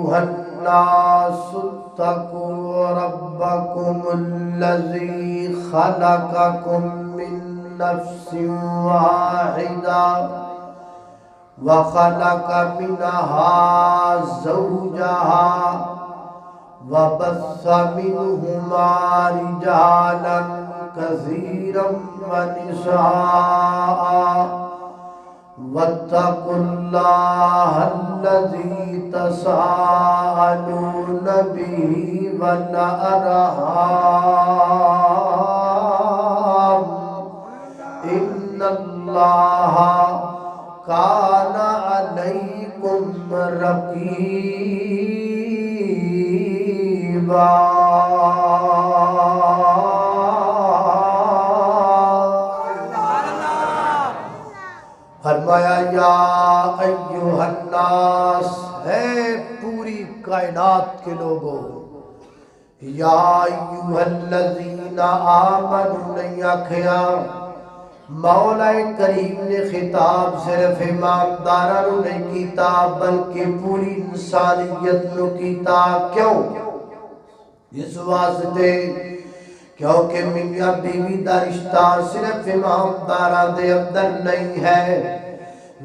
أيها الناس اتقوا ربكم الذي خلقكم من نفس واحدة وخلق منها زوجها وبث منهما رجالا كثيرا ونساء واتقوا الله الذي تساءلون به والأرحام إن الله كان عليكم رقيبا فرمایا یا ایھا الناس، ہے پوری کائنات کے لوگوں، یا ایھا الذین آمنوا نہیں آکھیا مولا کریم نے خطاب صرف ایمانداراں نہیں کیتا بلکہ پوری انسانیت نو کیتا۔ کیوں؟ اس واسطے کیونکہ میاں بیوی دا رشتہ صرف ایمانداراں دے اندر نہیں ہے،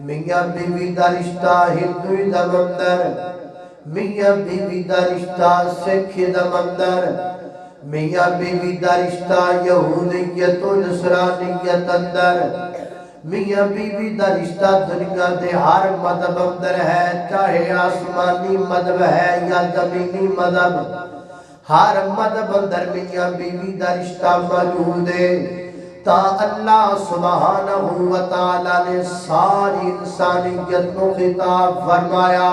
میاں بیوی دا رشتہ ہندوازم اندر، میاں بیوی دا رشتہ سکھیزم اندر، میاں بیوی دا رشتہ یہودیت و نصرانیت اندر، میاں بیوی دا رشتہ دنیا دے ہر مذہب اندر ہے، چاہے آسمانی مذہب ہے یا زمینی مذہب، ہر مذہب اندر میاں بیوی دا رشتہ موجود ہے۔ تا اللہ سبحانہ و تعالی نے ساری انسانیت کو خطاب فرمایا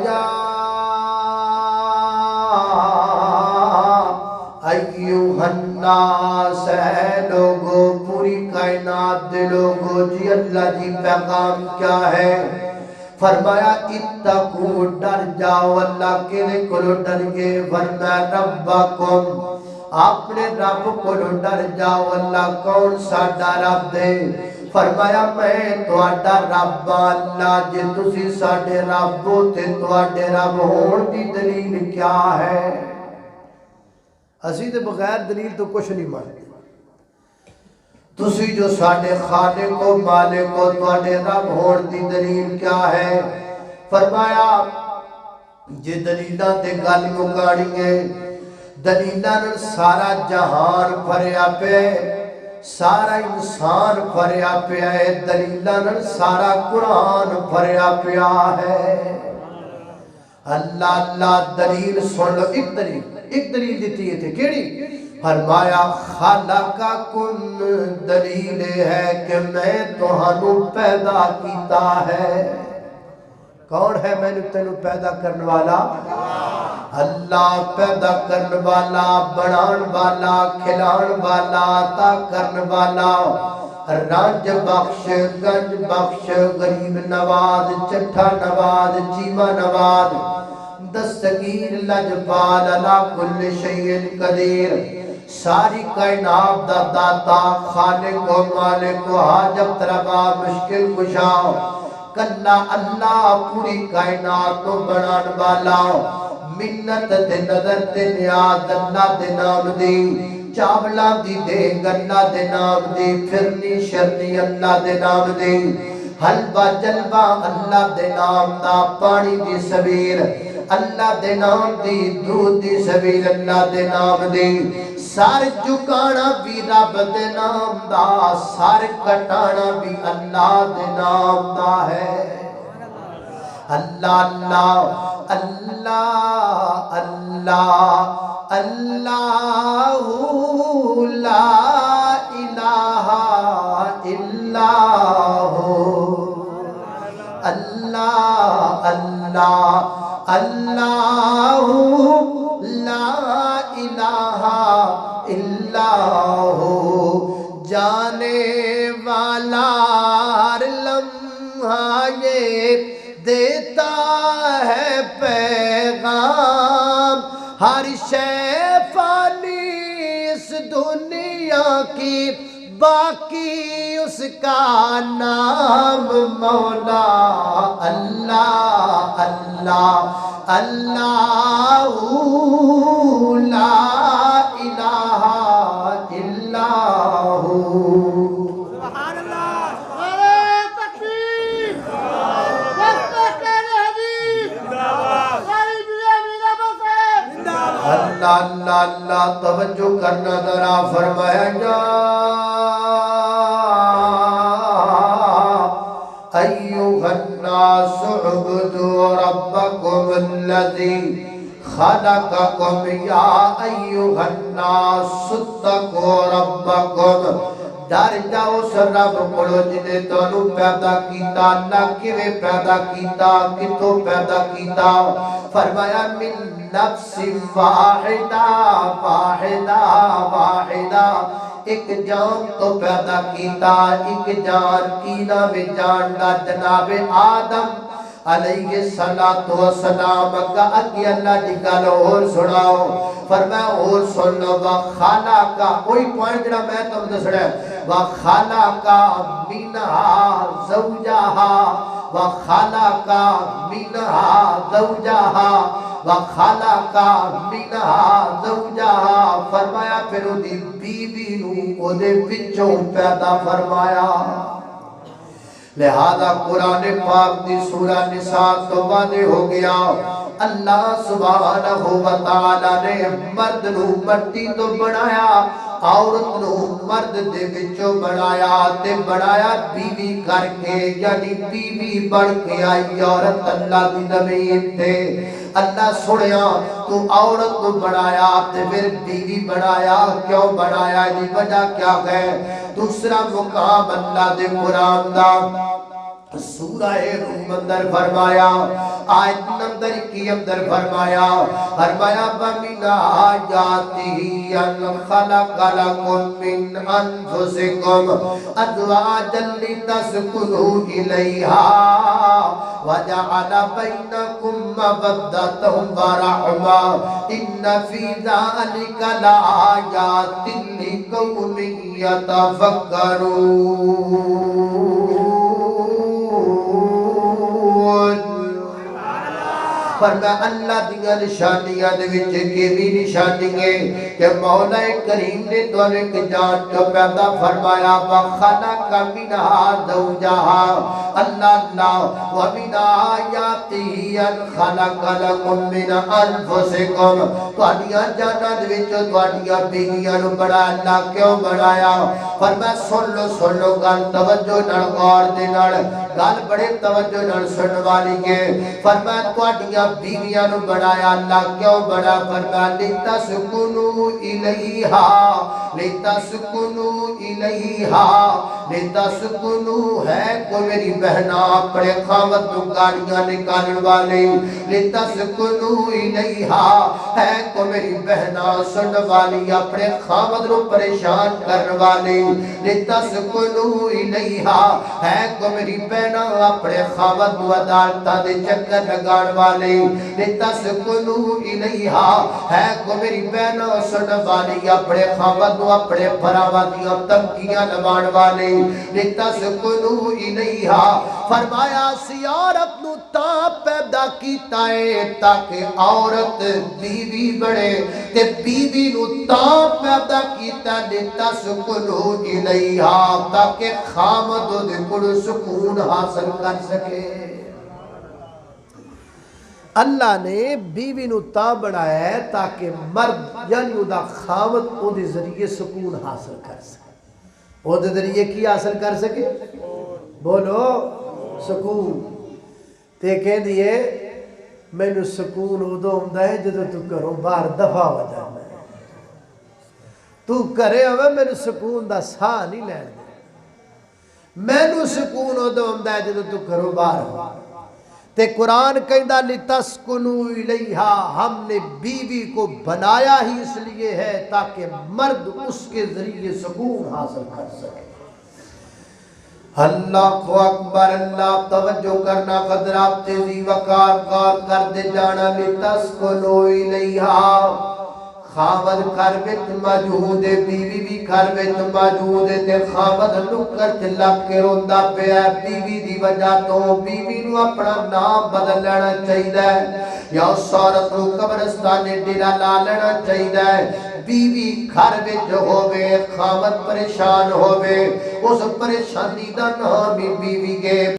یا ایھا الناس، ہے لوگو پوری کائنات دے لوگو، جی اللہ جی پیغام کیا ہے؟ فرمایا اتقو، ڈر جاؤ اللہ کے کو ڈر گے، ورنہ ربکم، اپنے رب کو ڈر جاؤ۔ اللہ کون ساڈا رب دے؟ فرمایا میں تواڈا رب اللہ، جے تسی ساڈے رب ہو تے تواڈے رب ہون دی دلیل کیا ہے؟ اسی تے بغیر دلیل تو کچھ نہیں مانتے۔ تسی جو ساڈے خالق و مالک و تواڈے رب ہون دی دلیل کیا ہے؟ فرمایا جے دلیلاں تے گل مکاڑی ہے، دلیلاں نال سارا جہان بھریا پیا ہے، سارا انسان بھریا پیا ہے، دلیلاں نال سارا قرآن بھریا پیا ہے۔ اللہ اللہ دلیل سن لو، ایک دلیل دیتی ہے تھے، کیڑی؟ فرمایا خلقکم، دلیل ہے کہ میں تہانوں پیدا کیتا ہے۔ کون ہے میں نے تینوں پیدا کرنے والا؟ اللہ پیدا کرنے والا، بنان والا، کھلان والا، عطا کرنے والا، رنج بخش، گنج بخش، غریب نواز، چٹھا نواز، چیما نواز، دستگیر لجپال، علی کل شیء قدیر، ساری کائنات دا داتا، خالق و مالک و حاجت روا، مشکل کشا، کلا اللہ پوری کائنات کو بنان والا، منت دے نظر دے نیاز اللہ دے نام دی، چاولا دی دے اللہ دے نام دی، پھرنی شرنی اللہ دے نام دی، حلوہ جلوہ اللہ دے نام دا، پانی دی سبیر اللہ دے نام دی، دودھ دی سبیر اللہ دے نام دی، سار جھکانا بھی رب دے نام دا، سار کٹانا بھی اللہ دے نام دا ہے۔ اللہ اللہ اللہ اللہ اللہ لا الہ الا ہو، اللہ اللہ اللہ لا الہ الا ہو، جانے والا ہر لمحہ یہ دیتا ہے پیغام، ہر شے فانی اس دنیا کی، باقی اس کا نام مولا اللہ اللہ اللہ لا الہ الا ہو۔ سبحان اللہ، نعرہ تکبیر، مستقل حدیث، غریب امین بسر، اللہ اللہ اللہ، توجہ کرنا ذرا، فرمایا جا ایھا الناس اعبدوا ربکم الذی خلقکم یا ایھا الناس اتقوا ربکم، ڈر جاؤ اس رب کولو جنے تانوں پیدا کیتا، اللہ کیویں پیدا کیتا، کتھوں پیدا کیتا؟ فرمایا من نفس واحدہ واحدہ واحدہ، ایک جان تو پیدا کیتا، ایک جان کی نام جان دا جناب آدم علیہ السلام کا اگے اللہ دی گل اور سناؤ، فرمایا اور سن لو، وَخَلَقَ، کوئی پوائنٹ جڑا میں تم دسنا ہے، وَخَلَقَ مِنْهَا زَوْجَهَا وَخَلَقَ مِنْهَا زَوْجَهَا وَخَلَقَ مِنْهَا زَوْجَهَا، فرمایا پھر او دی بیوی نو او دے وچوں پیدا فرمایا۔ لہذا قرآن پاک دی سورہ نساء تو واضح ہو گیا، اللہ سبحانہ و تعالی نے مرد نو مٹی تو بنایا، عورت نو مرد دے وچوں بنایا، تے بنایا بیوی کر کے، یعنی بیوی بن کے آئی عورت اللہ دی زمین تے۔ اللہ سنیا تو عورت کو بنایا تے پھر بیوی بنایا، کیوں بنایا؟ دی وجہ کیا ہے؟ دوسرا مقام اللہ دے قرآن دا سورہ روم اندر فرمایا، آیت نمبر کی اندر فرمایا وَمِنْ آیَاتِهِ أَنْ خَلَقَ لَكُم مِّنْ أَنفُسِكُمْ أَزْوَاجًا لِتَسْكُنُوا إِلَيْهَا وَجَعَلَ بَيْنَكُم مَّوَدَّةً وَرَحْمَةً إِنَّ فِي ذَلِكَ لَآيَاتٍ لِقَوْمٍ يَتَفَكَّرُونَ۔ فرمایا اللہ دیاں نشانیاں دے وچ کیویں نشانی ہے کہ مولا کریم نے تانوں ایک جان تو پیدا فرمایا، وَخَلَقَ مِنْهَا زَوْجَهَا، اللہ وَمِنْ آیَاتِهِ أَنْ خَلَقَ لَكُم مِّنْ أَنفُسِكُمْ، تہاڈیاں جاناں دے وچ تہاڈیاں بیویاں نو بڑا اللہ کیوں بنایا؟ فرمایا سن لو گل توجہ نال غور دے نال، گل بڑے توجہ نال سنن والی ہے۔ فرمایا تہاڈیاں بیویاں نو بنایا اللہ کیوں بنا؟ فرمایا لِتَسْكُنُوا إِلَيْهَا لِتَسْكُنُوا إِلَيْهَا لِتَسْكُنُوا ہے کوئی میری بہنا اپنے خاوند کو گاڑیاں نکالن والی، لِتَسْكُنُوا إِلَيْهَا ہے کوئی میری بہنا سن والی اپنے خاوند کو پریشان کرن والی، لِتَسْكُنُوا إِلَيْهَا ہے کوئی میری بہنا اپنے خاوند کو عدالتاں دے چکر لگان والی، لِتَسْكُنُوا إِلَيْهَا ہے کو میری بہنوں سن والی اپنے خاوند کو اپنے بھراواں دیاں تنگیاں لوان والی، لِتَسْكُنُوا إِلَيْهَا فرمایا سی عورت نو تاں پیدا کیتا ہے تاکہ عورت بیوی بڑے، تے بیوی نو تاں پیدا کیتا لِتَسْكُنُوا إِلَيْهَا تاکہ خاوند دے کول سکون حاصل کر سکے۔ اللہ نے بیوی نو تا بنایا ہے تاکہ مرد یعنی او دا خاوند او دے ذریعے سکون حاصل کر سکے۔ او دے ذریعے کی حاصل کر سکے؟ بولو سکون۔ تے کہہ دیئے میں نو سکون ادو ہوندا ہے جدو تو کرو باہر دفع ہو جانا ہے، تو کرے ہوئے میں نو سکون دا ساہ نہیں لین دے، میں نو سکون ادو ہوندا ہے جدو تو کرو باہر ہو۔ تے قرآن کہندہ لِتَسْكُنُوا إِلَيْهَا ہم نے بیوی کو بنایا ہی اس لیے ہے تاکہ مرد اس کے ذریعے سکون حاصل کر سکے۔ اللہ کو اکبر، اللہ توجہ کرنا، قدرات تیزی وقار کار کر دے جانا، لِتَسْكُنُوا إِلَيْهَا خاوند گھر وچ موجود ہے، بیوی بھی گھر وچ موجود ہے تے خاوند نکر چ لگ کے روندا پیا ہے بیوی دی وجہ تو۔ بیوی نو اپنا نام بدل لینا چاہیے یا اس عورت نو قبرستان ڈیرا لا لینا چاہیے۔ بیوی گھر وچ ہووے، خاوند پریشان ہووے، اس پریشانی دا نام ہی بیوی کے